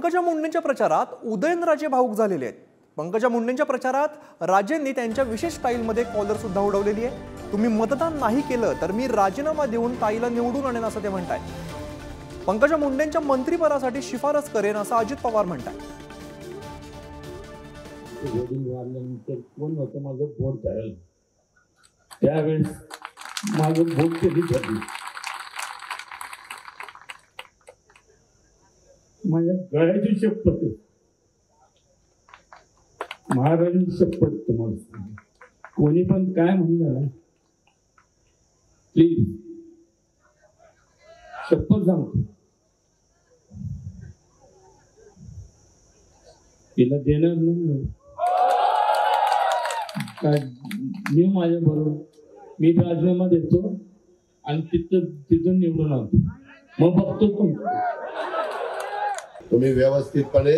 पंकजा मुंडेंच्या प्रचारात उदयनराजे भावुक झालेले आहेत। पंकजा मुंडेंच्या प्रचारात राजेंनी त्यांच्या विशेष स्टाईलमध्ये कॉलर सुद्धा उडवलेली आहे। तुम्ही मतदान नाही केलं तर मी राजीनामा देऊन ताईला निवडून आणेन असं ते म्हणतात। पंकजा मुंडेंच्या मंत्रिपदासाठी शिफारस करेन असं अजित पवार म्हणतात। कोण होतं माझं बोट धरलं त्यावेळेस माझं बोट कधी धरली माझ्या गळ्याची शपथ महाराजांची शपथ तुम्हाला कोणी पण काय म्हणलं प्लीज शपथ सांगतो तिला देणार नाही काय मी माझ्या बरोबर मी राजीनामा देतो आणि तिथून निवडून आणतो मग बघतो तुम्ही व्यवस्थितपणे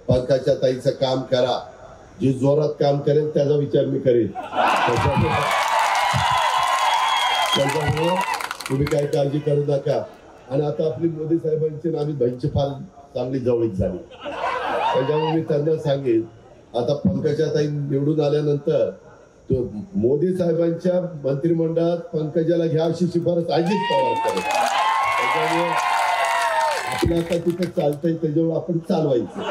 पंकजा ताईचं काम करा। जी जोरात काम करेल त्याचा विचार मी करेन। त्याच्यामुळे तुम्ही काही काळजी करू नका। आणि आता आपली मोदी साहेबांची आणि बहिणीची फार चांगली जवळीक झाली त्याच्यामुळे मी त्यांना सांगेन आता पंकजा ताई निवडून आल्यानंतर तो मोदी साहेबांच्या मंत्रिमंडळात पंकजाला घ्या अशी शिफारस अजित पवार करेल। त्याच्यामुळे आपलं आता तिथं चालतंय त्याच्यामुळे आपण चालवायचं।